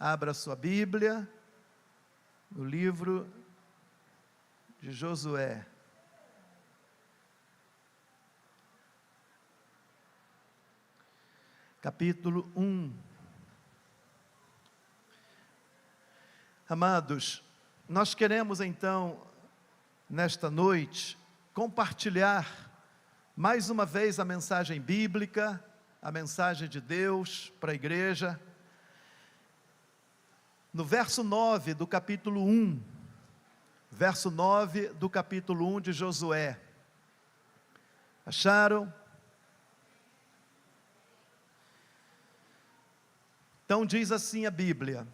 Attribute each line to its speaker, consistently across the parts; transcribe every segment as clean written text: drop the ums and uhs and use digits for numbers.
Speaker 1: Abra sua Bíblia no livro de Josué. Capítulo 1. Amados, nós queremos então, nesta noite, compartilhar mais uma vez a mensagem bíblica, a mensagem de Deus para a igreja. No verso 9 do capítulo 1, verso 9 do capítulo 1 de Josué. Acharam? Então diz assim a Bíblia: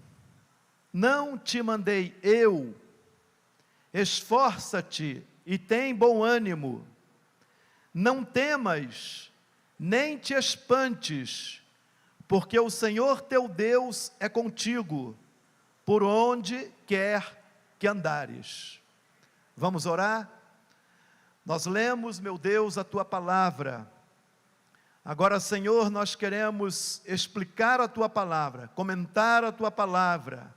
Speaker 1: não te mandei eu, esforça-te e tem bom ânimo, não temas, nem te espantes, porque o Senhor teu Deus é contigo, por onde quer que andares. Vamos orar? Nós lemos, meu Deus, a tua palavra. Agora, Senhor, nós queremos explicar a tua palavra, comentar a tua palavra.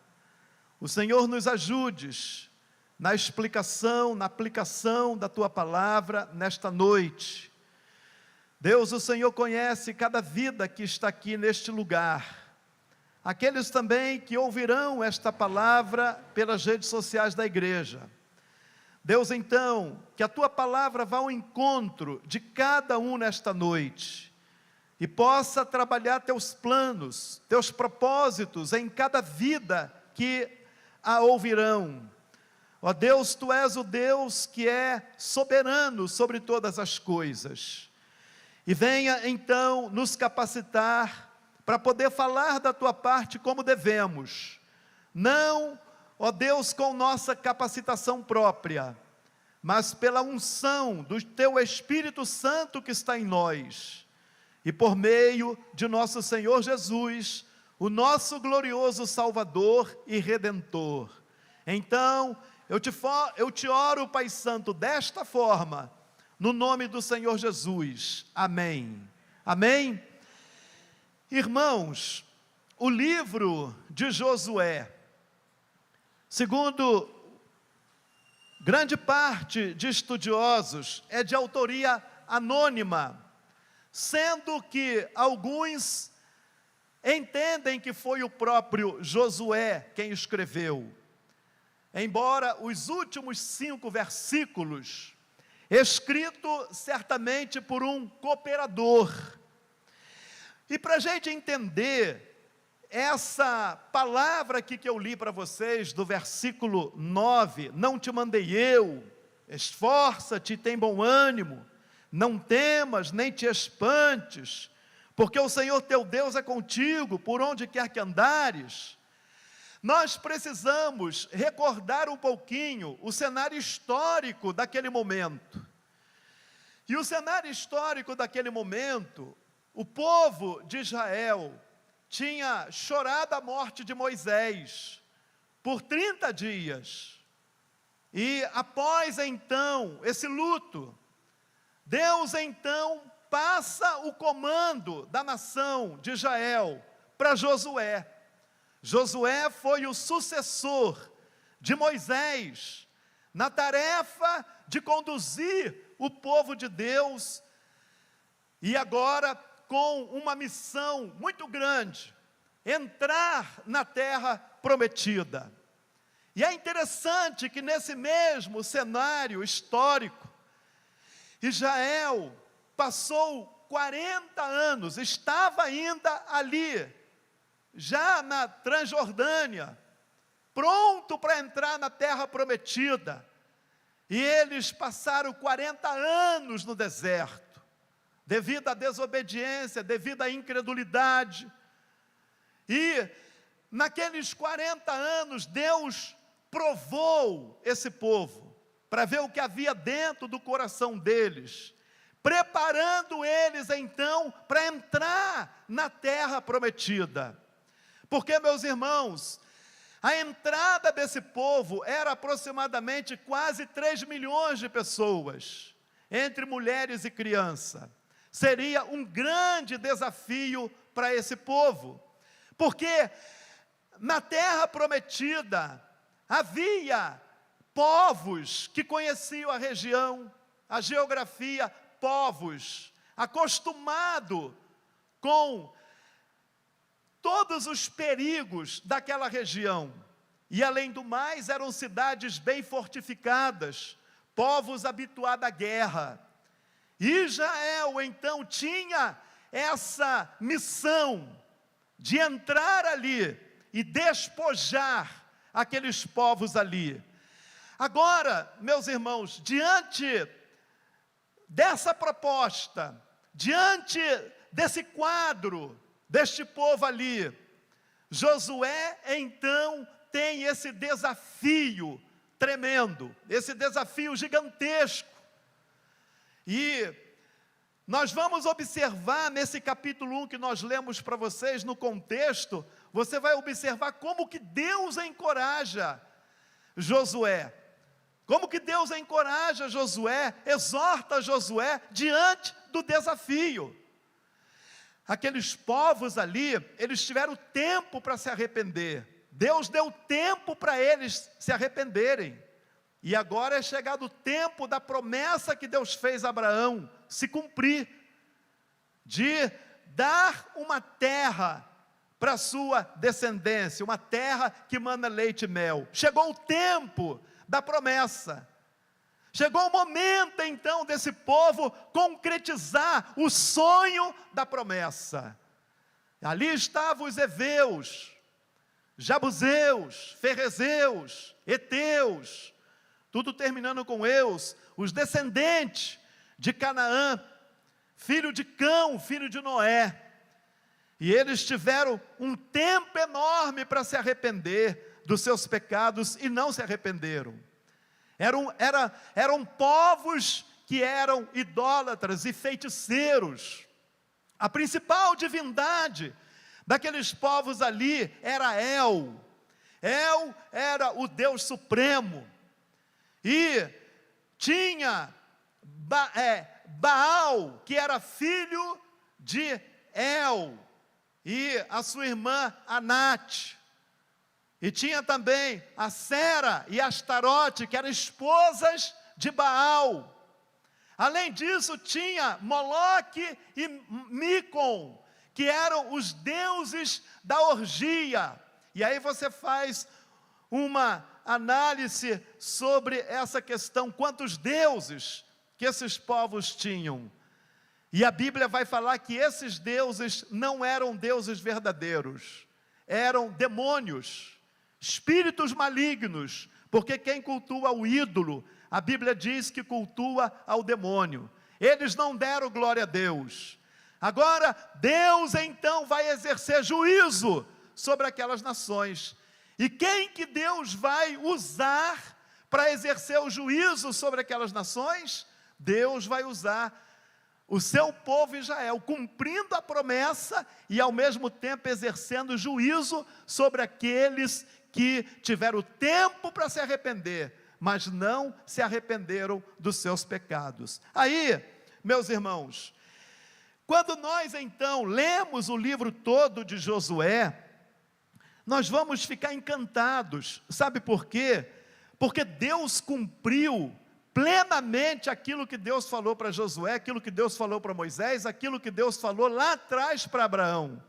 Speaker 1: O Senhor nos ajudes na explicação, na aplicação da tua palavra nesta noite. Deus, o Senhor conhece cada vida que está aqui neste lugar. Aqueles também que ouvirão esta palavra pelas redes sociais da igreja. Deus, então, que a tua palavra vá ao encontro de cada um nesta noite e possa trabalhar teus planos, teus propósitos em cada vida que a ouvirão. Ó Deus, tu és o Deus que é soberano sobre todas as coisas. E venha então nos capacitar para poder falar da tua parte como devemos, não, ó Deus, com nossa capacitação própria, mas pela unção do teu Espírito Santo que está em nós, e por meio de nosso Senhor Jesus, o nosso glorioso Salvador e Redentor. Então, eu te oro, Pai Santo, desta forma, no nome do Senhor Jesus, amém, amém. Irmãos, o livro de Josué, segundo grande parte de estudiosos, é de autoria anônima, sendo que alguns entendem que foi o próprio Josué quem escreveu, embora os últimos 5 versículos, escrito certamente por um cooperador. E para a gente entender essa palavra aqui que eu li para vocês, do versículo 9, não te mandei eu, esforça-te e tem bom ânimo, não temas nem te espantes, porque o Senhor teu Deus é contigo, por onde quer que andares. Nós precisamos recordar um pouquinho o cenário histórico daquele momento. E o cenário histórico daquele momento, o povo de Israel tinha chorado a morte de Moisés por 30 dias. E após então esse luto, Deus então passa o comando da nação de Israel para Josué. Josué foi o sucessor de Moisés na tarefa de conduzir o povo de Deus, e agora com uma missão muito grande, entrar na terra prometida. E é interessante que nesse mesmo cenário histórico, Israel passou 40 anos, estava ainda ali, já na Transjordânia, pronto para entrar na terra prometida, e eles passaram 40 anos no deserto, devido à desobediência, devido à incredulidade. E naqueles 40 anos, Deus provou esse povo, para ver o que havia dentro do coração deles, preparando eles então, para entrar na terra prometida. Porque, meus irmãos, a entrada desse povo era aproximadamente quase 3 milhões de pessoas, entre mulheres e crianças. Seria um grande desafio para esse povo, porque na terra prometida, havia povos que conheciam a região, a geografia, povos acostumados com todos os perigos daquela região. E além do mais, eram cidades bem fortificadas, povos habituados à guerra. Israel, então, tinha essa missão de entrar ali e despojar aqueles povos ali. Agora, meus irmãos, diante dessa proposta, diante desse quadro, deste povo ali, Josué, então, tem esse desafio tremendo, esse desafio gigantesco. E nós vamos observar nesse capítulo 1 que nós lemos para vocês, no contexto, você vai observar como que Deus encoraja Josué. Como que Deus encoraja Josué, exorta Josué diante do desafio. Aqueles povos ali, eles tiveram tempo para se arrepender. Deus deu tempo para eles se arrependerem. E agora é chegado o tempo da promessa que Deus fez a Abraão se cumprir, de dar uma terra para a sua descendência, uma terra que mana leite e mel. Chegou o tempo da promessa. Chegou o momento então desse povo concretizar o sonho da promessa. Ali estavam os heveus, Jabuseus, Ferezeus, Heteus, tudo terminando com eus, os descendentes de Canaã, filho de Cão, filho de Noé. E eles tiveram um tempo enorme para se arrepender dos seus pecados e não se arrependeram. Eram povos que eram idólatras e feiticeiros. A principal divindade daqueles povos ali era El. El era o Deus supremo. E tinha Baal, que era filho de El, e a sua irmã Anate. E tinha também a Sera e Astarote, que eram esposas de Baal. Além disso, tinha Moloque e Micon, que eram os deuses da orgia. E aí você faz uma análise sobre essa questão, quantos deuses que esses povos tinham. E a Bíblia vai falar que esses deuses não eram deuses verdadeiros, eram demônios, espíritos malignos, porque quem cultua o ídolo, a Bíblia diz que cultua ao demônio. Eles não deram glória a Deus. Agora, Deus então vai exercer juízo sobre aquelas nações. E quem que Deus vai usar para exercer o juízo sobre aquelas nações? Deus vai usar o seu povo Israel, cumprindo a promessa e ao mesmo tempo exercendo juízo sobre aqueles que tiveram tempo para se arrepender, mas não se arrependeram dos seus pecados. Aí, meus irmãos, quando nós então lemos o livro todo de Josué, nós vamos ficar encantados. Sabe por quê? Porque Deus cumpriu plenamente aquilo que Deus falou para Josué, aquilo que Deus falou para Moisés, aquilo que Deus falou lá atrás para Abraão.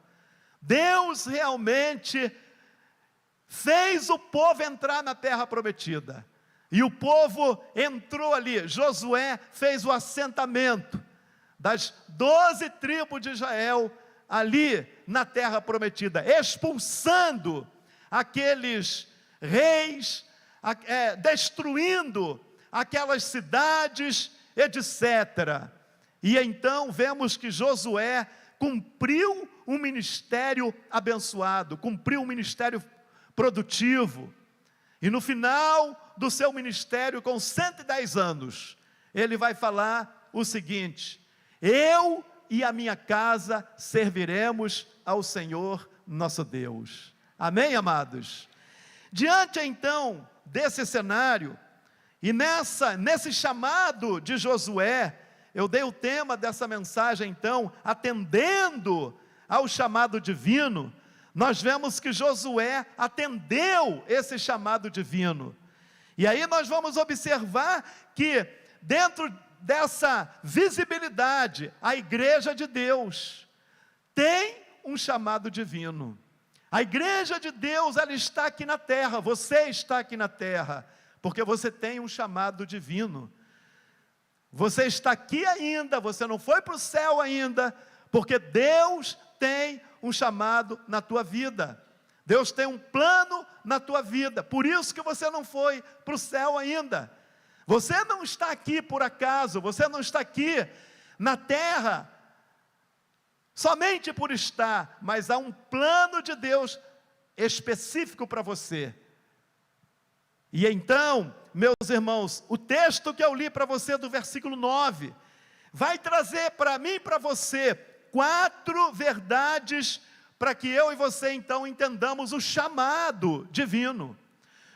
Speaker 1: Deus realmente fez o povo entrar na terra prometida, e o povo entrou ali. Josué fez o assentamento das 12 tribos de Israel, ali na terra prometida, expulsando aqueles reis, destruindo aquelas cidades, etc. E então vemos que Josué cumpriu um ministério abençoado, cumpriu um ministério produtivo, e no final do seu ministério, com 110 anos, ele vai falar o seguinte: eu e a minha casa serviremos ao Senhor nosso Deus. Amém, amados? Diante então desse cenário, e nesse chamado de Josué, eu dei o tema dessa mensagem então, atendendo ao chamado divino, nós vemos que Josué atendeu esse chamado divino. E aí nós vamos observar que dentro dessa visibilidade, a igreja de Deus tem um chamado divino. A igreja de Deus, ela está aqui na terra, você está aqui na terra, porque você tem um chamado divino. Você está aqui ainda, você não foi para o céu ainda, porque Deus tem um chamado na tua vida. Deus tem um plano na tua vida, por isso que você não foi para o céu ainda. Você não está aqui por acaso, você não está aqui na terra somente por estar, mas há um plano de Deus específico para você. E então, meus irmãos, o texto que eu li para você do versículo 9, vai trazer para mim e para você 4 verdades para que eu e você então entendamos o chamado divino.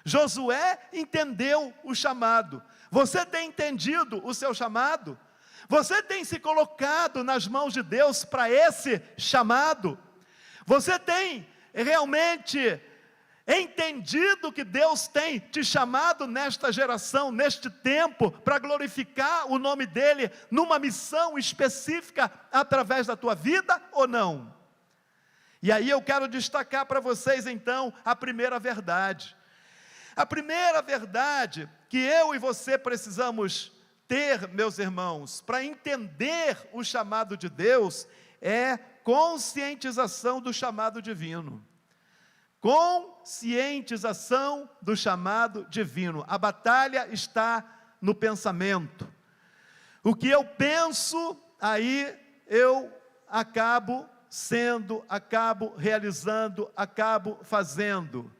Speaker 1: Josué entendeu o chamado. Você tem entendido o seu chamado? Você tem se colocado nas mãos de Deus para esse chamado? Você tem realmente entendido que Deus tem te chamado nesta geração, neste tempo, para glorificar o nome dEle, numa missão específica, através da tua vida, ou não? E aí eu quero destacar para vocês então, a primeira verdade. A primeira verdade que eu e você precisamos ter, meus irmãos, para entender o chamado de Deus, é conscientização do chamado divino. Conscientização do chamado divino. A batalha está no pensamento. O que eu penso, aí eu acabo sendo, acabo realizando, acabo fazendo.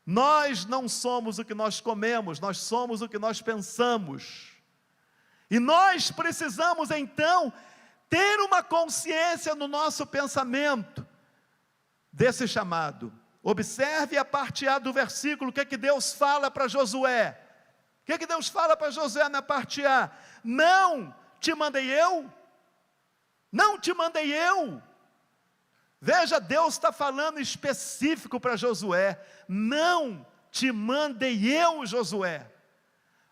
Speaker 1: Nós não somos o que nós comemos, nós somos o que nós pensamos. E nós precisamos então ter uma consciência no nosso pensamento desse chamado. Observe a parte A do versículo, o que é que Deus fala para Josué? O que é que Deus fala para Josué na parte A? Não te mandei eu? Não te mandei eu? Veja, Deus está falando específico para Josué. Não te mandei eu, Josué.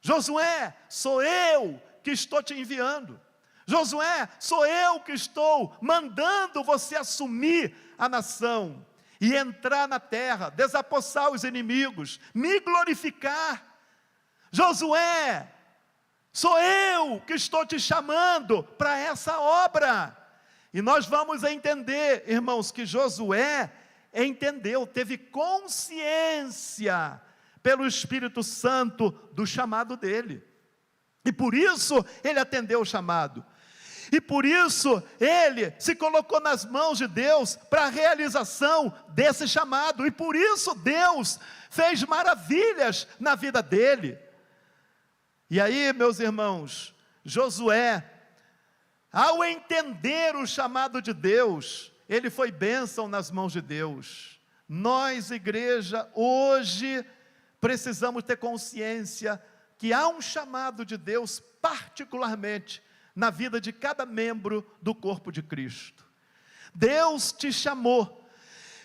Speaker 1: Josué, sou eu que estou te enviando. Josué, sou eu que estou mandando você assumir a nação e entrar na terra, desapossar os inimigos, me glorificar. Josué, sou eu que estou te chamando para essa obra. E nós vamos entender, irmãos, que Josué entendeu, teve consciência pelo Espírito Santo do chamado dele. E por isso ele atendeu o chamado. E por isso ele se colocou nas mãos de Deus para a realização desse chamado. E por isso Deus fez maravilhas na vida dele. E aí, meus irmãos, Josué, ao entender o chamado de Deus, ele foi bênção nas mãos de Deus. Nós, igreja, hoje precisamos ter consciência que há um chamado de Deus particularmente na vida de cada membro do corpo de Cristo. Deus te chamou.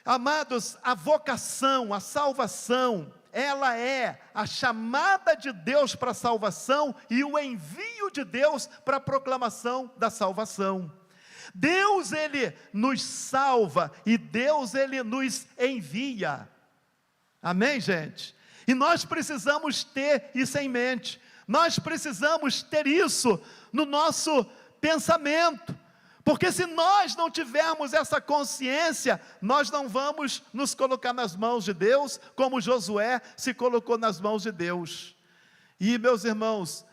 Speaker 1: Amados, a vocação, a salvação, ela é a chamada de Deus para a salvação e o envio de Deus para a proclamação da salvação. Deus, Ele nos salva e Deus, Ele nos envia. Amém, gente? E nós precisamos ter isso em mente. Nós precisamos ter isso no nosso pensamento. Porque se nós não tivermos essa consciência, nós não vamos nos colocar nas mãos de Deus, como Josué se colocou nas mãos de Deus. E, meus irmãos,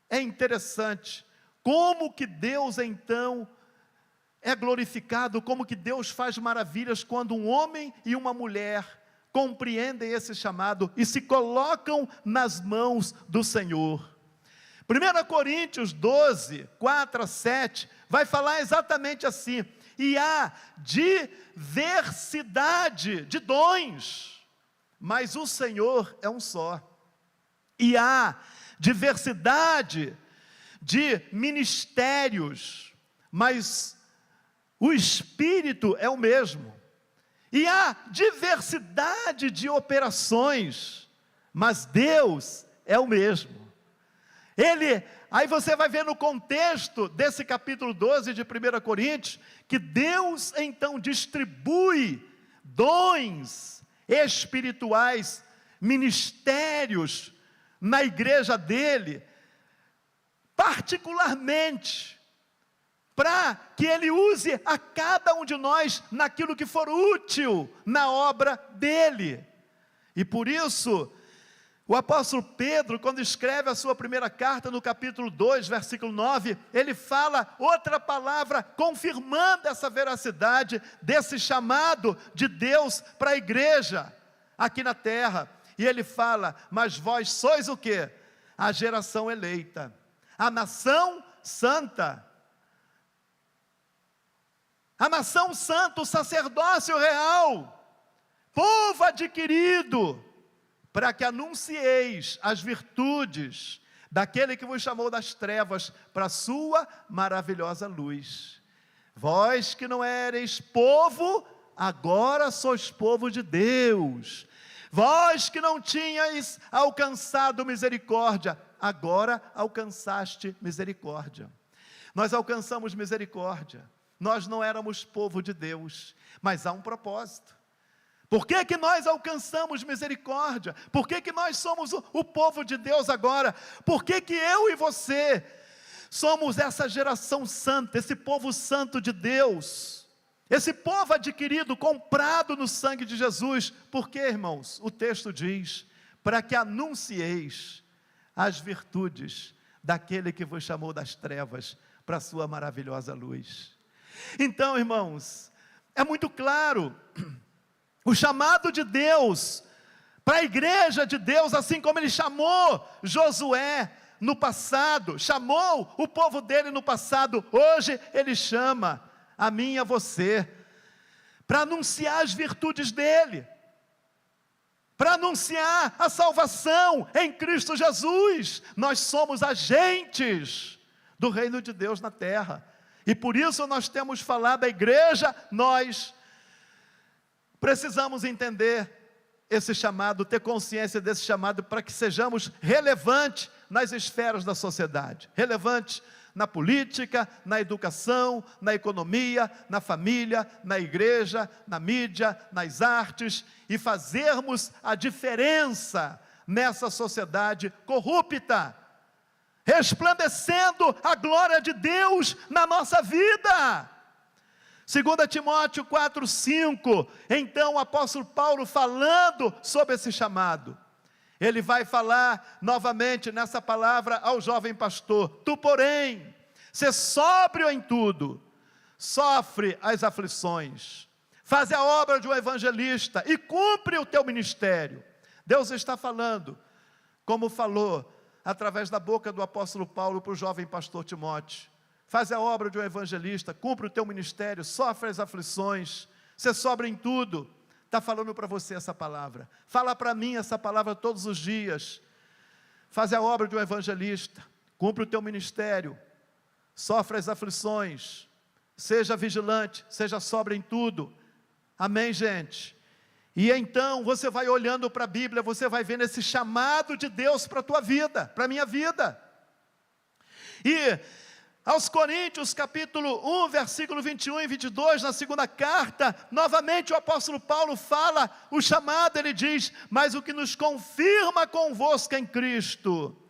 Speaker 1: é interessante, como que Deus então é glorificado, como que Deus faz maravilhas, quando um homem e uma mulher compreendem esse chamado, e se colocam nas mãos do Senhor. 1 Coríntios 12, 4 a 7, vai falar exatamente assim: e há diversidade de dons, mas o Senhor é um só. E há diversidade de ministérios, mas o Espírito é o mesmo. E há diversidade de operações, mas Deus é o mesmo. Aí você vai ver no contexto desse capítulo 12 de 1 Coríntios, que Deus então distribui dons espirituais, ministérios na igreja dele, particularmente, para que ele use a cada um de nós naquilo que for útil na obra dele. E por isso, o apóstolo Pedro, quando escreve a sua primeira carta, no capítulo 2, versículo 9, ele fala outra palavra, confirmando essa veracidade, desse chamado de Deus para a igreja, aqui na terra. E ele fala, mas vós sois o quê? A geração eleita, a nação santa, a nação santa, o sacerdócio real, povo adquirido, para que anuncieis as virtudes daquele que vos chamou das trevas para a sua maravilhosa luz. Vós que não ereis povo, agora sois povo de Deus. Vós que não tinhais alcançado misericórdia, agora alcançaste misericórdia. Nós alcançamos misericórdia. Nós não éramos povo de Deus, mas há um propósito. Por que que nós alcançamos misericórdia? Por que que nós somos o povo de Deus agora? Por que que eu e você somos essa geração santa, esse povo santo de Deus? Esse povo adquirido, comprado no sangue de Jesus. Por quê, irmãos? O texto diz, para que anuncieis as virtudes daquele que vos chamou das trevas para a sua maravilhosa luz. Então, irmãos, é muito claro, o chamado de Deus, para a igreja de Deus, assim como Ele chamou Josué no passado, chamou o povo dele no passado, hoje Ele chama a mim e a você, para anunciar as virtudes dEle, para anunciar a salvação em Cristo Jesus. Nós somos agentes do reino de Deus na terra, e por isso nós temos falado à igreja, nós precisamos entender esse chamado, ter consciência desse chamado, para que sejamos relevantes nas esferas da sociedade, relevantes na política, na educação, na economia, na família, na igreja, na mídia, nas artes, e fazermos a diferença nessa sociedade corrupta, resplandecendo a glória de Deus na nossa vida. 2 Timóteo 4:5, então o apóstolo Paulo falando sobre esse chamado, ele vai falar novamente nessa palavra ao jovem pastor: tu porém, sê sóbrio em tudo, sofre as aflições, faz a obra de um evangelista e cumpre o teu ministério. Deus está falando, como falou através da boca do apóstolo Paulo para o jovem pastor Timóteo: faz a obra de um evangelista, cumpre o teu ministério, sofre as aflições, você sobra em tudo. Está falando para você essa palavra, fala para mim essa palavra todos os dias. Faz a obra de um evangelista, cumpre o teu ministério, sofre as aflições, seja vigilante, seja sóbrio em tudo. Amém, gente? E então você vai olhando para a Bíblia, você vai vendo esse chamado de Deus para a tua vida, para a minha vida. E aos Coríntios, capítulo 1, versículo 21 e 22, na segunda carta, novamente o apóstolo Paulo fala o chamado, ele diz: mas o que nos confirma convosco em Cristo,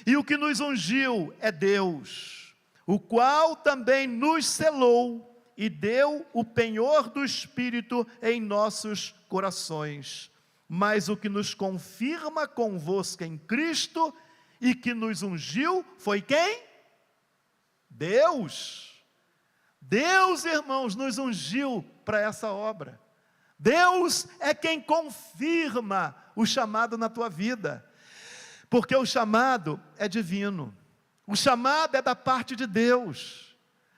Speaker 1: e o que nos ungiu é Deus, o qual também nos selou, e deu o penhor do Espírito em nossos corações. Mas o que nos confirma convosco em Cristo, e que nos ungiu, foi quem? Deus. Deus, irmãos, nos ungiu para essa obra. Deus é quem confirma o chamado na tua vida, porque o chamado é divino, o chamado é da parte de Deus,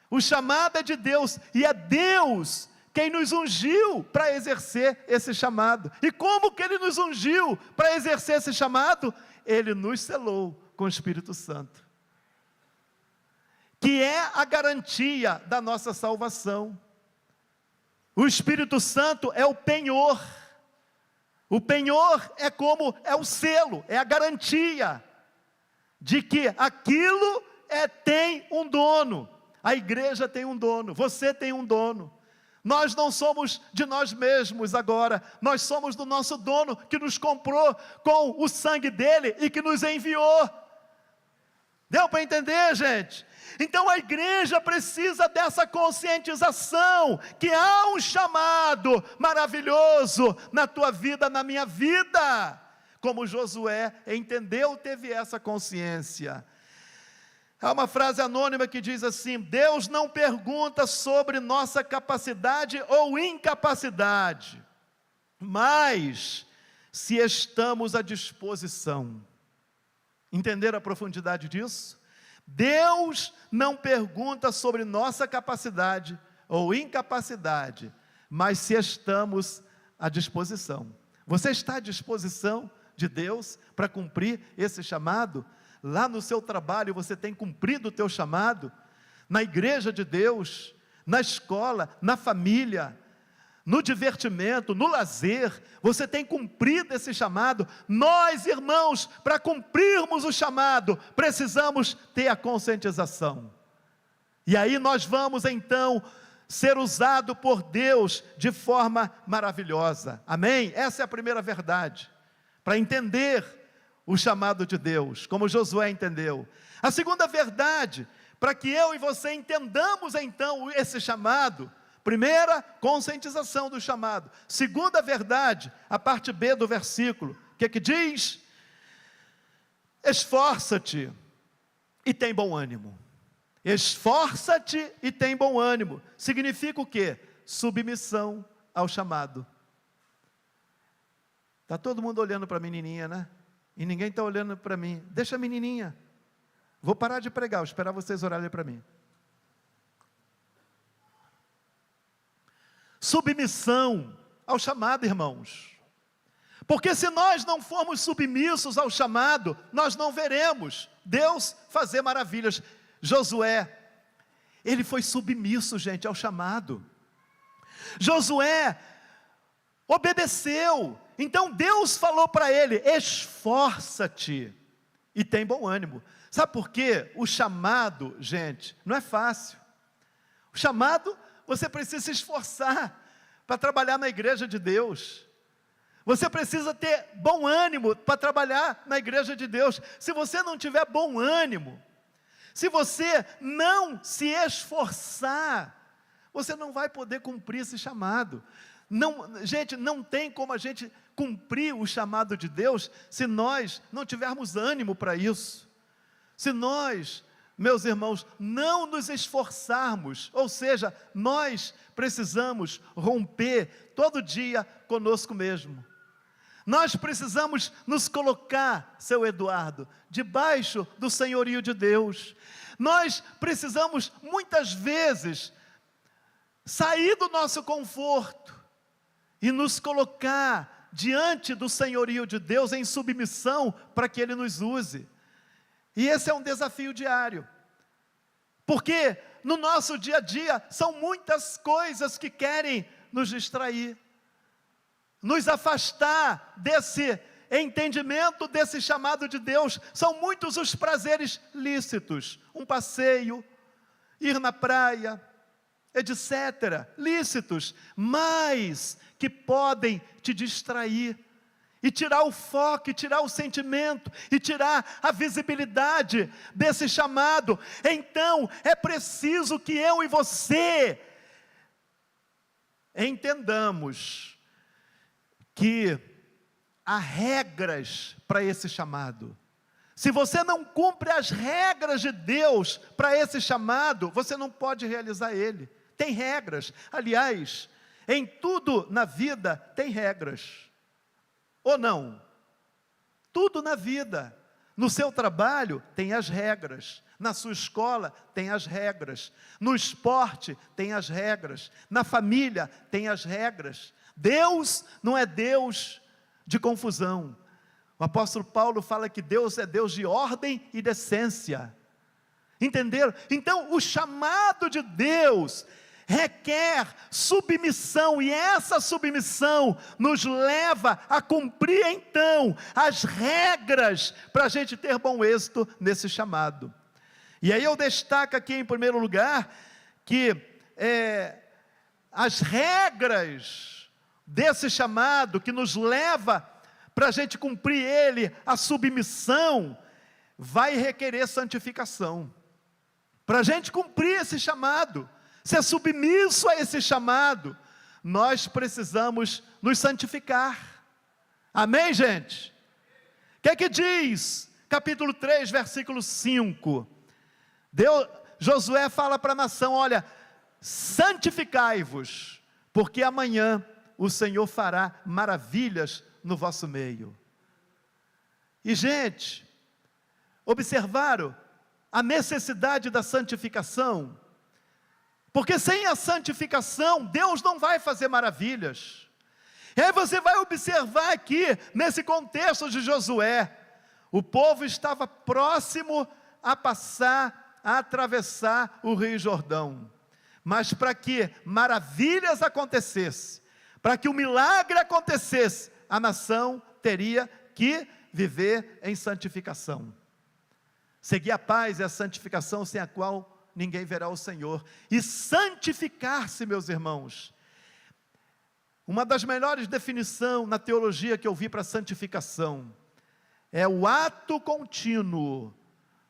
Speaker 1: o chamado é de Deus, e é Deus quem nos ungiu para exercer esse chamado. E como que Ele nos ungiu para exercer esse chamado? Ele nos selou com o Espírito Santo, que é a garantia da nossa salvação. O Espírito Santo é o penhor. O penhor é o selo, é a garantia de que aquilo tem um dono. A igreja tem um dono, você tem um dono. Nós não somos de nós mesmos agora, nós somos do nosso dono que nos comprou com o sangue dele e que nos enviou. Deu para entender, gente? Então a igreja precisa dessa conscientização, que há um chamado maravilhoso na tua vida, na minha vida. Como Josué entendeu, teve essa consciência. Há uma frase anônima que diz assim: Deus não pergunta sobre nossa capacidade ou incapacidade, mas se estamos à disposição. Entenderam a profundidade disso? Deus não pergunta sobre nossa capacidade ou incapacidade, mas se estamos à disposição. Você está à disposição de Deus para cumprir esse chamado? Lá no seu trabalho você tem cumprido o teu chamado? Na igreja de Deus, na escola, na família, no divertimento, no lazer, você tem cumprido esse chamado? Nós, irmãos, para cumprirmos o chamado, precisamos ter a conscientização. E aí nós vamos então ser usado por Deus de forma maravilhosa. Amém? Essa é a primeira verdade, para entender o chamado de Deus, como Josué entendeu. A segunda verdade, para que eu e você entendamos então esse chamado: primeira, conscientização do chamado. Segunda verdade, a parte B do versículo, o que diz? Esforça-te e tem bom ânimo. Esforça-te e tem bom ânimo. Significa o quê? Submissão ao chamado. Está todo mundo olhando para a menininha, né? E ninguém está olhando para mim. Deixa a menininha. Vou parar de pregar, vou esperar vocês orarem para mim. Submissão ao chamado, irmãos. Porque se nós não formos submissos ao chamado, nós não veremos Deus fazer maravilhas. Josué, ele foi submisso, gente, ao chamado. Josué obedeceu. Então Deus falou para ele: esforça-te e tem bom ânimo. Sabe por quê? O chamado, gente, não é fácil. O chamado, você precisa se esforçar para trabalhar na igreja de Deus. Você precisa ter bom ânimo para trabalhar na igreja de Deus. Se você não tiver bom ânimo, se você não se esforçar, você não vai poder cumprir esse chamado. Não, gente, não tem como a gente cumprir o chamado de Deus se nós não tivermos ânimo para isso. Se nós, meus irmãos, não nos esforçarmos, ou seja, nós precisamos romper todo dia conosco mesmo. Nós precisamos nos colocar, seu Eduardo, debaixo do senhorio de Deus. Nós precisamos muitas vezes sair do nosso conforto e nos colocar diante do senhorio de Deus em submissão para que Ele nos use. E esse é um desafio diário, porque no nosso dia a dia são muitas coisas que querem nos distrair, nos afastar desse entendimento, desse chamado de Deus. São muitos os prazeres lícitos, um passeio, ir na praia, etc., lícitos, mas que podem te distrair, e tirar o foco, e tirar o sentimento, e tirar a visibilidade desse chamado. Então é preciso que eu e você entendamos que há regras para esse chamado. Se você não cumpre as regras de Deus para esse chamado, você não pode realizar ele. Tem regras. Aliás, em tudo na vida tem regras. Ou não? Tudo na vida. No seu trabalho tem as regras. Na sua escola tem as regras. No esporte tem as regras. Na família tem as regras. Deus não é Deus de confusão. O apóstolo Paulo fala que Deus é Deus de ordem e decência. Entenderam? Então o chamado de Deus requer submissão, e essa submissão nos leva a cumprir então as regras para a gente ter bom êxito nesse chamado. E aí eu destaco aqui em primeiro lugar que as regras desse chamado que nos leva para a gente cumprir ele, a submissão, vai requerer santificação. Para a gente cumprir esse chamado, ser submisso a esse chamado, nós precisamos nos santificar. Amém, gente? O que é que diz? Capítulo 3, versículo 5. Josué fala para a nação: olha, santificai-vos, porque amanhã o Senhor fará maravilhas no vosso meio. E gente, observaram a necessidade da santificação? Porque sem a santificação, Deus não vai fazer maravilhas. E aí você vai observar aqui, nesse contexto de Josué, o povo estava próximo a passar, a atravessar o Rio Jordão. Mas para que maravilhas acontecessem, para que o milagre acontecesse, a nação teria que viver em santificação. Seguir a paz e a santificação, sem a qual ninguém verá o Senhor. E santificar-se, meus irmãos, uma das melhores definições na teologia que eu vi para santificação, é o ato contínuo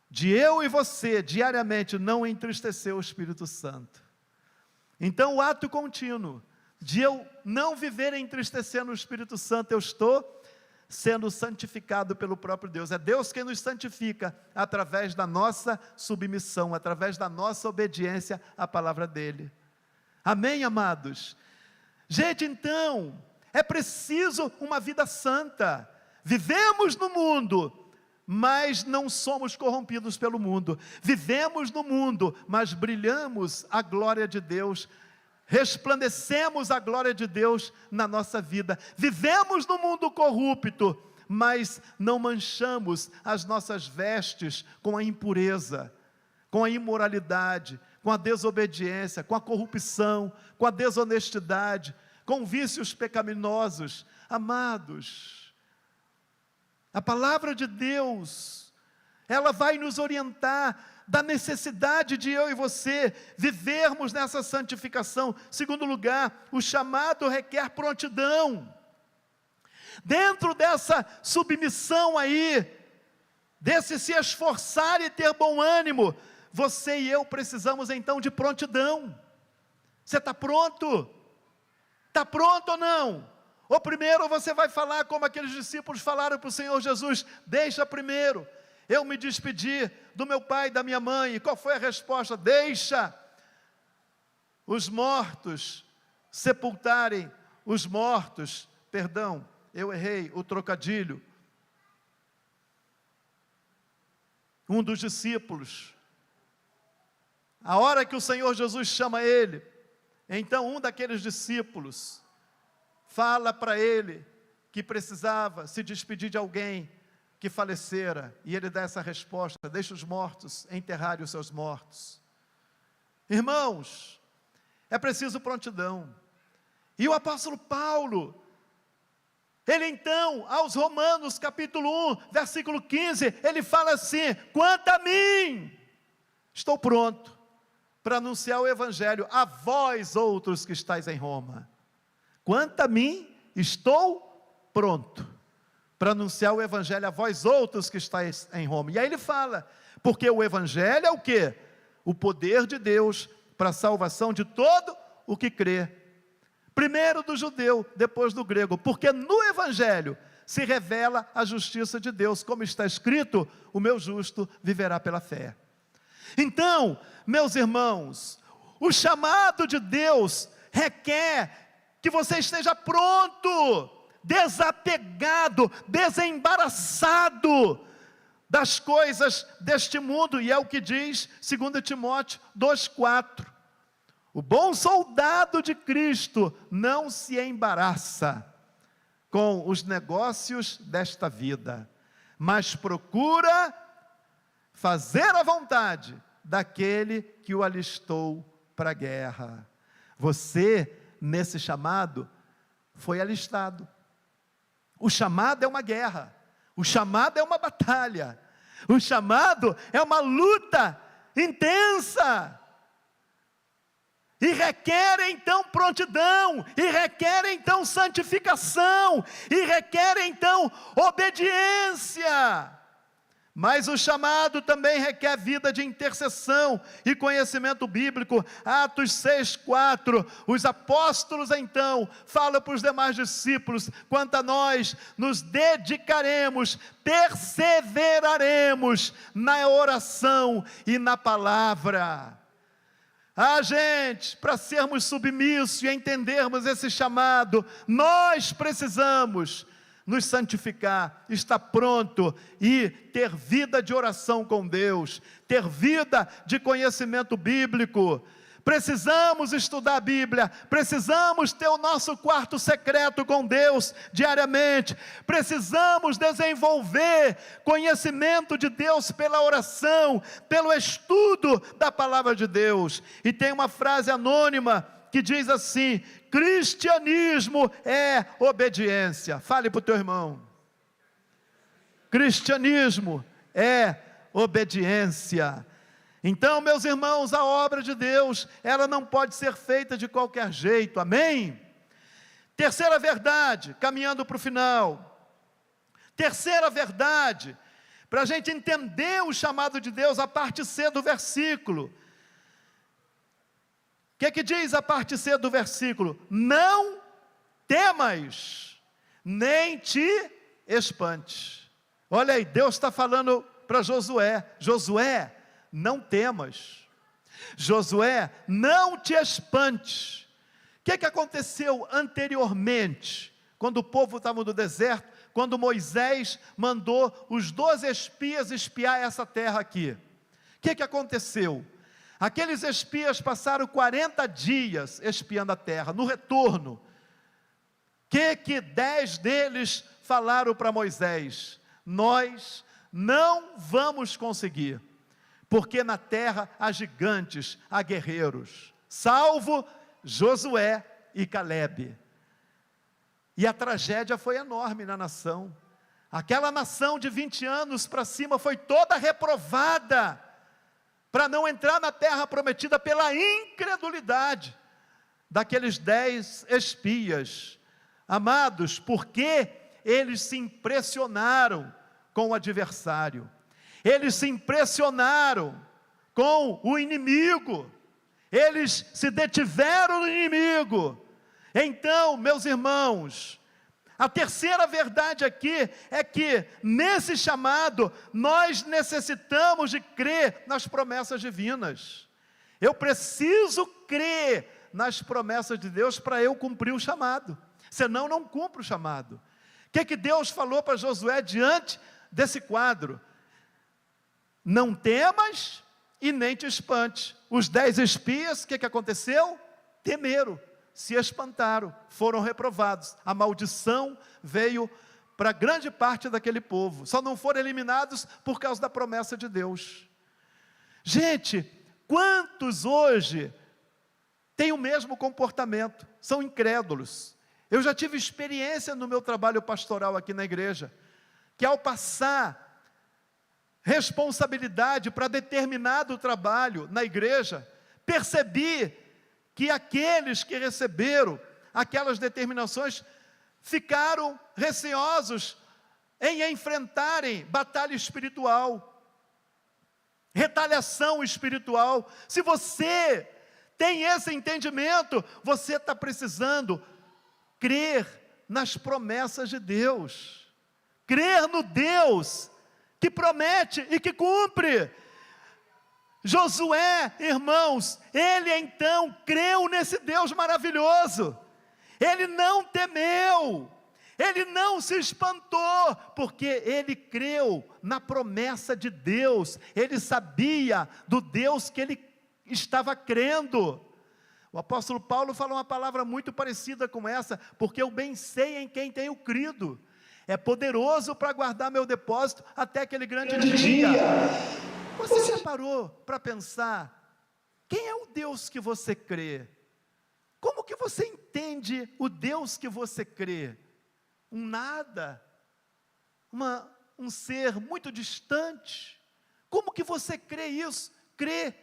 Speaker 1: de eu e você, diariamente, não entristecer o Espírito Santo. Então o ato contínuo de eu não viver entristecendo o Espírito Santo, eu estou sendo santificado pelo próprio Deus. É Deus quem nos santifica, através da nossa submissão, através da nossa obediência à palavra dEle. Amém, amados? Gente, então, é preciso uma vida santa. Vivemos no mundo, mas não somos corrompidos pelo mundo. Vivemos no mundo, mas brilhamos a glória de Deus, resplandecemos a glória de Deus na nossa vida. Vivemos no mundo corrupto, mas não manchamos as nossas vestes com a impureza, com a imoralidade, com a desobediência, com a corrupção, com a desonestidade, com vícios pecaminosos. Amados, a palavra de Deus, ela vai nos orientar da necessidade de eu e você vivermos nessa santificação. Segundo lugar, o chamado requer prontidão. Dentro dessa submissão aí, desse se esforçar e ter bom ânimo, você e eu precisamos então de prontidão. Você está pronto? Está pronto ou não? Ou primeiro você vai falar como aqueles discípulos falaram para o Senhor Jesus: deixa primeiro eu me despedir do meu pai e da minha mãe. E qual foi a resposta? Deixa os mortos sepultarem os mortos. Perdão, eu errei o trocadilho. Um dos discípulos, a hora que o Senhor Jesus chama ele, então um daqueles discípulos fala para ele que precisava se despedir de alguém que falecera, e ele dá essa resposta: deixa os mortos enterrarem os seus mortos. Irmãos, é preciso prontidão. E o apóstolo Paulo, ele então, aos Romanos capítulo 1, versículo 15, ele fala assim: quanto a mim, estou pronto para anunciar o evangelho a vós outros que estáis em Roma. Quanto a mim, estou pronto para anunciar o evangelho a vós outros que estáis em Roma. E aí ele fala, porque o evangelho é o quê? O poder de Deus para a salvação de todo o que crê. Primeiro do judeu, depois do grego, porque no evangelho se revela a justiça de Deus, como está escrito: o meu justo viverá pela fé. Então, meus irmãos, o chamado de Deus requer que você esteja pronto, desapegado, desembaraçado das coisas deste mundo, e é o que diz 2 Timóteo 2,4, o bom soldado de Cristo não se embaraça com os negócios desta vida, mas procura fazer a vontade daquele que o alistou para a guerra. Você, nesse chamado, foi alistado. O chamado é uma guerra, o chamado é uma batalha, o chamado é uma luta intensa, e requer então prontidão, e requer então santificação, e requer então obediência. Mas o chamado também requer vida de intercessão e conhecimento bíblico. Atos 6:4, os apóstolos então falam para os demais discípulos: quanto a nós, nos dedicaremos, perseveraremos na oração e na palavra. Gente, para sermos submissos e entendermos esse chamado, nós precisamos nos santificar, estar pronto e ter vida de oração com Deus, ter vida de conhecimento bíblico. Precisamos estudar a Bíblia, precisamos ter o nosso quarto secreto com Deus diariamente, precisamos desenvolver conhecimento de Deus pela oração, pelo estudo da palavra de Deus. E tem uma frase anônima que diz assim: cristianismo é obediência. Fale para o teu irmão. Cristianismo é obediência. Então, meus irmãos, a obra de Deus, ela não pode ser feita de qualquer jeito, amém? Terceira verdade, caminhando para o final. Terceira verdade, para a gente entender o chamado de Deus, a parte C do versículo. O que diz a parte C do versículo? Não temas, nem te espantes. Olha aí, Deus está falando para Josué: Josué, não temas. Josué, não te espantes. O que aconteceu anteriormente, quando o povo estava no deserto, quando Moisés mandou os 12 espias espiar essa terra aqui? O que aconteceu? Aqueles espias passaram 40 dias espiando a terra. No retorno, o que 10 deles falaram para Moisés? Nós não vamos conseguir, porque na terra há gigantes, há guerreiros, salvo Josué e Calebe. E a tragédia foi enorme na nação. Aquela nação de 20 anos para cima foi toda reprovada, para não entrar na terra prometida pela incredulidade daqueles 10 espias. Amados, porque eles se impressionaram com o adversário. Eles se impressionaram com o inimigo, eles se detiveram no inimigo. Então, meus irmãos, a terceira verdade aqui é que nesse chamado nós necessitamos de crer nas promessas divinas. Eu preciso crer nas promessas de Deus para eu cumprir o chamado, senão não cumpro o chamado. O que Deus falou para Josué diante desse quadro? Não temas e nem te espantes. Os 10 espias, o que aconteceu? Temeram, se espantaram, foram reprovados. A maldição veio para grande parte daquele povo. Só não foram eliminados por causa da promessa de Deus. Gente, quantos hoje têm o mesmo comportamento? São incrédulos. Eu já tive experiência no meu trabalho pastoral aqui na igreja, que ao passar responsabilidade para determinado trabalho na igreja, percebi que aqueles que receberam aquelas determinações ficaram receosos em enfrentarem batalha espiritual, retaliação espiritual. Se você tem esse entendimento, você está precisando crer nas promessas de Deus, crer no Deus que promete e que cumpre. Josué, irmãos, ele então creu nesse Deus maravilhoso, ele não temeu, ele não se espantou, porque ele creu na promessa de Deus, ele sabia do Deus que ele estava crendo. O apóstolo Paulo fala uma palavra muito parecida com essa: porque eu bem sei em quem tenho crido, é poderoso para guardar meu depósito até aquele grande dia. Você já parou para pensar, quem é o Deus que você crê? que você entende o Deus que você crê? Um nada, um ser muito distante. Como que você crê isso? Crê.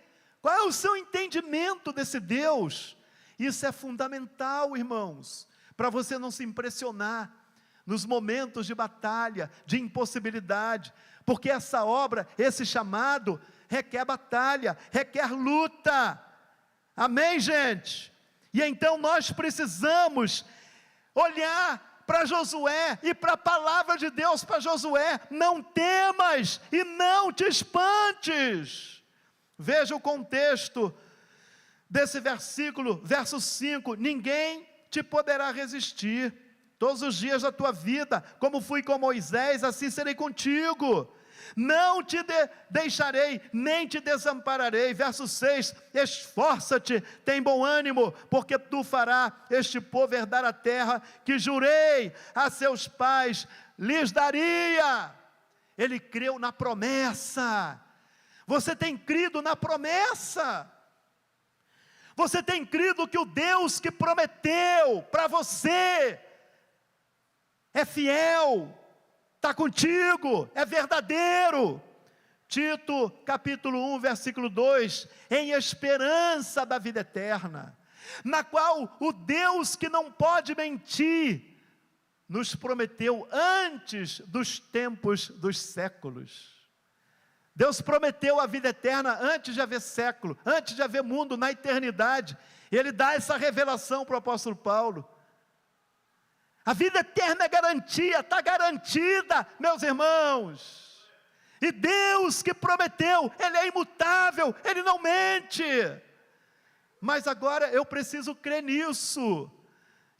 Speaker 1: Qual é o seu entendimento desse Deus? Isso é fundamental, irmãos, para você não se impressionar nos momentos de batalha, de impossibilidade, porque essa obra, esse chamado, requer batalha, requer luta. Amém, gente? E então nós precisamos olhar para Josué e para a palavra de Deus para Josué: não temas e não te espantes. Veja o contexto desse versículo, verso 5: ninguém te poderá resistir todos os dias da tua vida, como fui com Moisés, assim serei contigo. Não te deixarei, nem te desampararei. Verso 6: esforça-te, tem bom ânimo, porque tu farás este povo herdar a terra que jurei a seus pais, lhes daria. Ele creu na promessa. Você tem crido na promessa? Você tem crido que o Deus que prometeu para você é fiel, está contigo, é verdadeiro? Tito capítulo 1, versículo 2: em esperança da vida eterna, na qual o Deus que não pode mentir, nos prometeu antes dos tempos dos séculos. Deus prometeu a vida eterna antes de haver século, antes de haver mundo, na eternidade. Ele dá essa revelação para o apóstolo Paulo. A vida eterna é garantia, está garantida, meus irmãos. E Deus que prometeu, Ele é imutável, Ele não mente. Mas agora eu preciso crer nisso.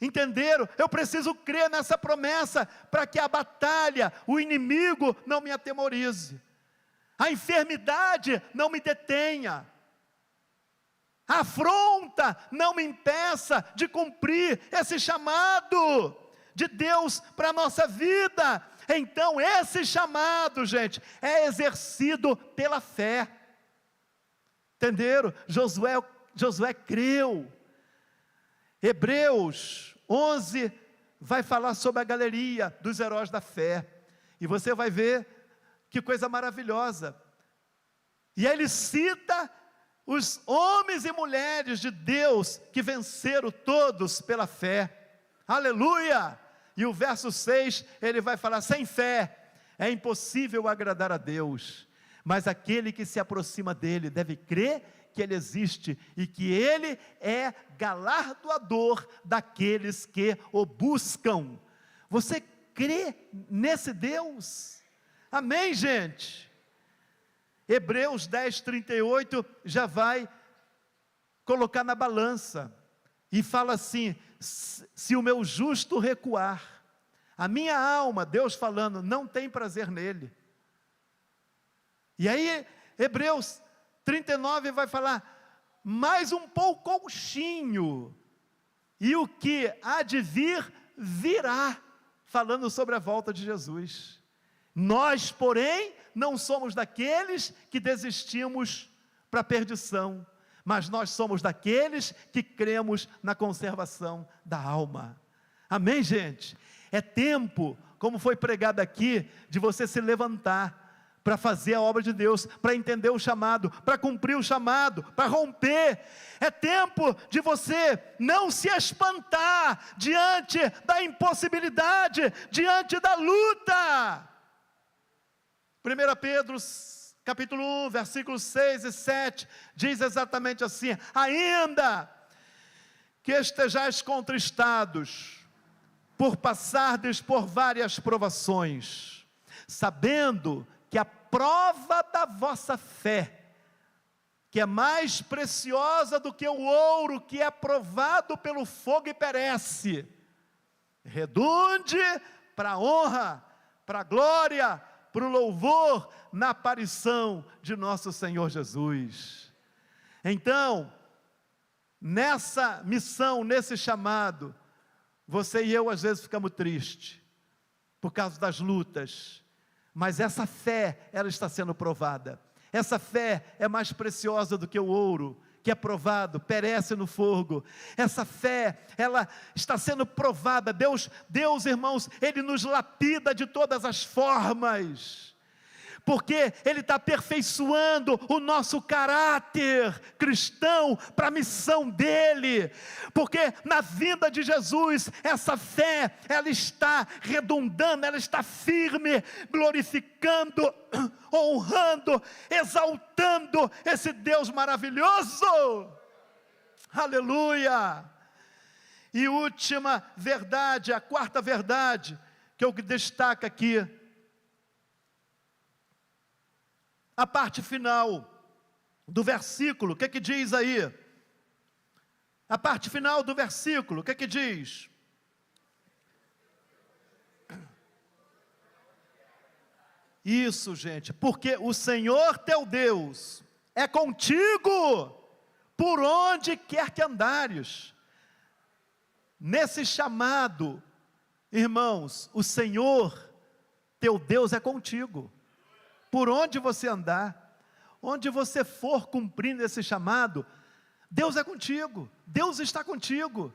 Speaker 1: Entenderam? Eu preciso crer nessa promessa, para que a batalha, o inimigo não me atemorize, a enfermidade não me detenha, a afronta não me impeça de cumprir esse chamado de Deus para a nossa vida. Então esse chamado, gente, é exercido pela fé. Entenderam? Josué creu. Hebreus 11 vai falar sobre a galeria dos heróis da fé, e você vai ver que coisa maravilhosa. E aí ele cita os homens e mulheres de Deus que venceram todos pela fé. Aleluia! E o verso 6, ele vai falar: sem fé é impossível agradar a Deus, mas aquele que se aproxima dele deve crer que ele existe e que ele é galardoador daqueles que o buscam. Você crê nesse Deus? Amém, gente? Hebreus 10, 38 já vai colocar na balança e fala assim: se o meu justo recuar, a minha alma, Deus falando, não tem prazer nele. E aí Hebreus 39 vai falar: mais um pouquinho, e o que há de vir, virá, falando sobre a volta de Jesus. Nós, porém, não somos daqueles que desistimos para a perdição, mas nós somos daqueles que cremos na conservação da alma. Amém, gente? É tempo, como foi pregado aqui, de você se levantar para fazer a obra de Deus, para entender o chamado, para cumprir o chamado, para romper. É tempo de você não se espantar diante da impossibilidade, diante da luta. 1 Pedro capítulo 1, versículos 6 e 7, diz exatamente assim: ainda que estejais contristados, por passardes por várias provações, sabendo que a prova da vossa fé, que é mais preciosa do que o ouro que é provado pelo fogo e perece, redunde para a honra, para a glória, para o louvor, na aparição de nosso Senhor Jesus. Então, nessa missão, nesse chamado, você e eu às vezes ficamos tristes, por causa das lutas, mas essa fé, ela está sendo provada. Essa fé é mais preciosa do que o ouro, que é provado perece no fogo. Essa fé, ela está sendo provada. Deus, irmãos, Ele nos lapida de todas as formas, porque Ele está aperfeiçoando o nosso caráter cristão para a missão dEle, porque na vinda de Jesus, essa fé, ela está redundando, ela está firme, glorificando, honrando, exaltando esse Deus maravilhoso, aleluia. E última verdade, a quarta verdade, que eu destaco aqui, a parte final do versículo, o que diz aí? A parte final do versículo, o que diz? Isso, gente, porque o Senhor teu Deus é contigo, por onde quer que andares. Nesse chamado, irmãos, o Senhor teu Deus é contigo. Por onde você andar, onde você for cumprindo esse chamado, Deus é contigo, Deus está contigo.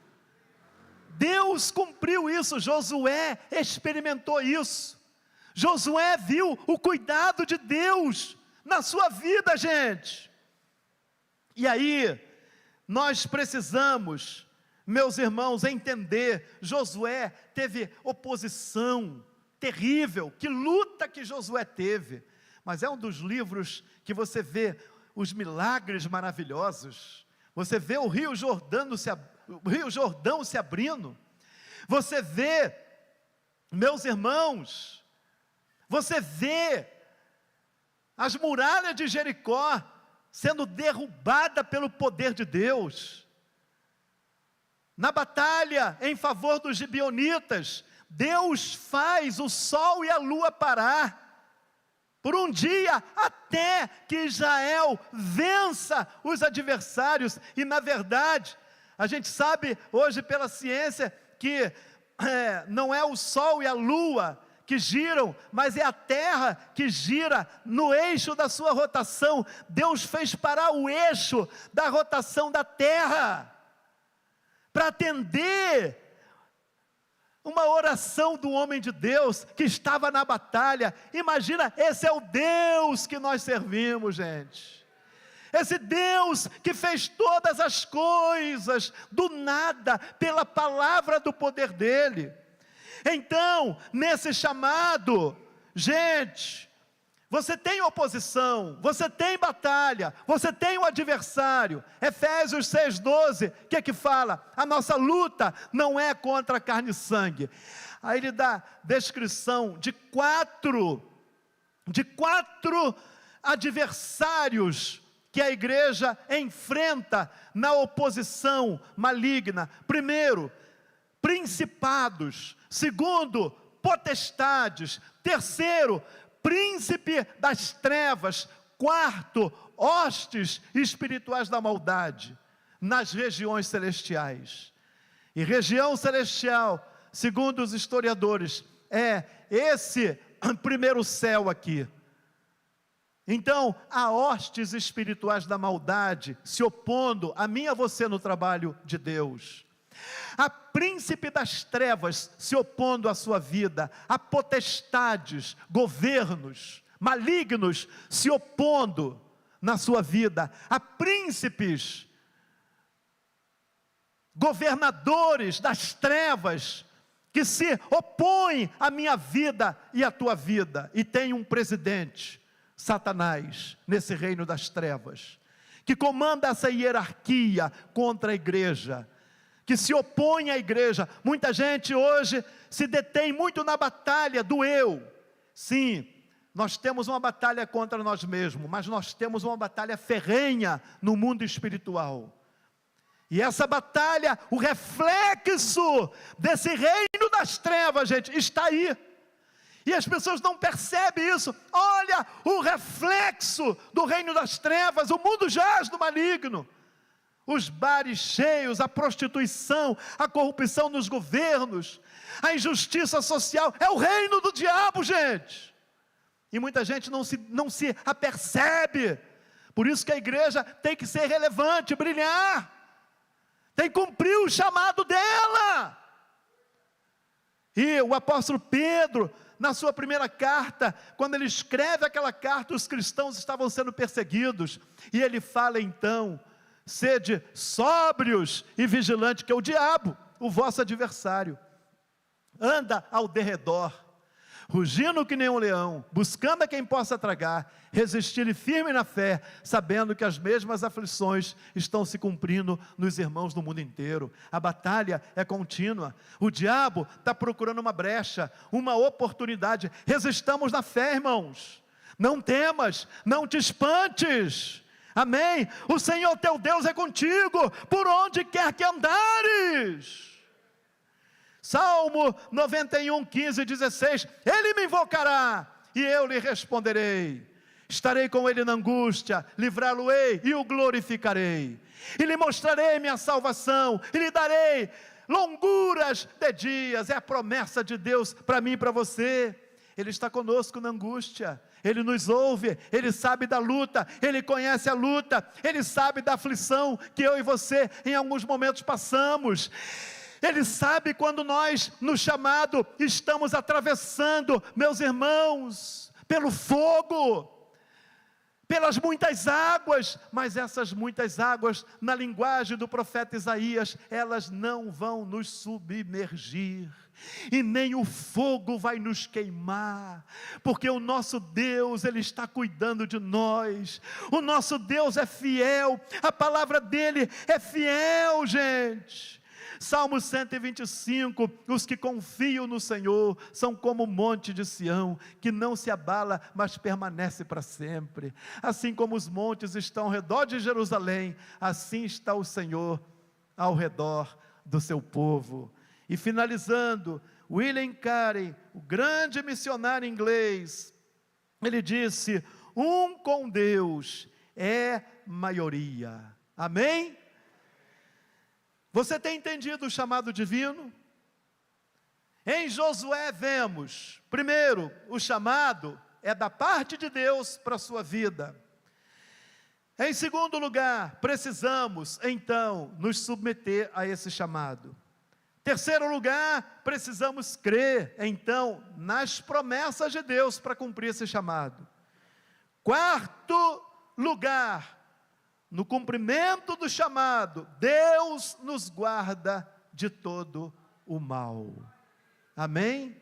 Speaker 1: Deus cumpriu isso, Josué experimentou isso. Josué viu o cuidado de Deus na sua vida, gente. E aí, nós precisamos, meus irmãos, entender, Josué teve oposição terrível, que luta que Josué teve. Mas é um dos livros que você vê os milagres maravilhosos. Você vê o Rio Jordão se abrindo. Você vê, meus irmãos, você vê as muralhas de Jericó sendo derrubada pelo poder de Deus. Na batalha em favor dos gibeonitas, Deus faz o sol e a lua parar por um dia, até que Israel vença os adversários. E na verdade, a gente sabe hoje pela ciência que não é o sol e a lua que giram, mas é a terra que gira no eixo da sua rotação. Deus fez parar o eixo da rotação da terra, para atender uma oração do homem de Deus, que estava na batalha. Imagina, esse é o Deus que nós servimos, gente. Esse Deus que fez todas as coisas, do nada, pela palavra do poder dEle. Então, nesse chamado, gente, você tem oposição, você tem batalha, você tem um adversário. Efésios 6,12, o que fala? A nossa luta não é contra carne e sangue. Aí ele dá descrição de quatro adversários que a igreja enfrenta na oposição maligna. Primeiro, principados. Segundo, potestades. Terceiro, príncipe das trevas. Quarto, hostes espirituais da maldade nas regiões celestiais. E região celestial, segundo os historiadores, é esse primeiro céu aqui. Então, há hostes espirituais da maldade se opondo a mim e a você no trabalho de Deus. Há príncipe das trevas se opondo à sua vida. Há potestades, governos malignos se opondo na sua vida. Há príncipes, governadores das trevas que se opõem à minha vida e à tua vida. E tem um presidente, Satanás, nesse reino das trevas, que comanda essa hierarquia contra a igreja, que se opõe à igreja. Muita gente hoje se detém muito na batalha do eu. Sim, nós temos uma batalha contra nós mesmos, mas nós temos uma batalha ferrenha no mundo espiritual. E essa batalha, o reflexo desse reino das trevas, gente, está aí. E as pessoas não percebem isso. Olha o reflexo do reino das trevas. O mundo jaz no maligno. Os bares cheios, a prostituição, a corrupção nos governos, a injustiça social, é o reino do diabo, gente. E muita gente não se apercebe, Por isso que a igreja tem que ser relevante, brilhar, tem que cumprir o chamado dela. E o apóstolo Pedro, na sua primeira carta, quando ele escreve aquela carta, os cristãos estavam sendo perseguidos, e ele fala então: sede sóbrios e vigilantes, que é o diabo, o vosso adversário, anda ao derredor, rugindo que nem um leão, buscando a quem possa tragar, resistir-lhe firme na fé, sabendo que as mesmas aflições estão se cumprindo nos irmãos do mundo inteiro. A batalha é contínua, o diabo está procurando uma brecha, uma oportunidade. Resistamos na fé, irmãos, não temas, não te espantes, amém? O Senhor teu Deus é contigo, por onde quer que andares. Salmo 91, 15 e 16, Ele me invocará, e eu lhe responderei, estarei com ele na angústia, livrá-lo-ei e o glorificarei, e lhe mostrarei minha salvação, e lhe darei longuras de dias. É a promessa de Deus para mim e para você. Ele está conosco na angústia, Ele nos ouve, Ele sabe da luta, Ele conhece a luta, Ele sabe da aflição que eu e você em alguns momentos passamos. Ele sabe quando nós, no chamado, estamos atravessando, meus irmãos, pelo fogo, pelas muitas águas, mas essas muitas águas, na linguagem do profeta Isaías, elas não vão nos submergir, e nem o fogo vai nos queimar, porque o nosso Deus, Ele está cuidando de nós. O nosso Deus é fiel, a palavra dEle é fiel, gente. Salmo 125, os que confiam no Senhor, são como o monte de Sião, que não se abala, mas permanece para sempre. Assim como os montes estão ao redor de Jerusalém, assim está o Senhor ao redor do seu povo. E finalizando, William Carey, o grande missionário inglês, ele disse: um com Deus é maioria. Amém? Você tem entendido o chamado divino? Em Josué vemos, primeiro, o chamado é da parte de Deus para a sua vida. Em segundo lugar, precisamos então nos submeter a esse chamado. Terceiro lugar, precisamos crer então nas promessas de Deus para cumprir esse chamado. Quarto lugar, no cumprimento do chamado, Deus nos guarda de todo o mal. Amém?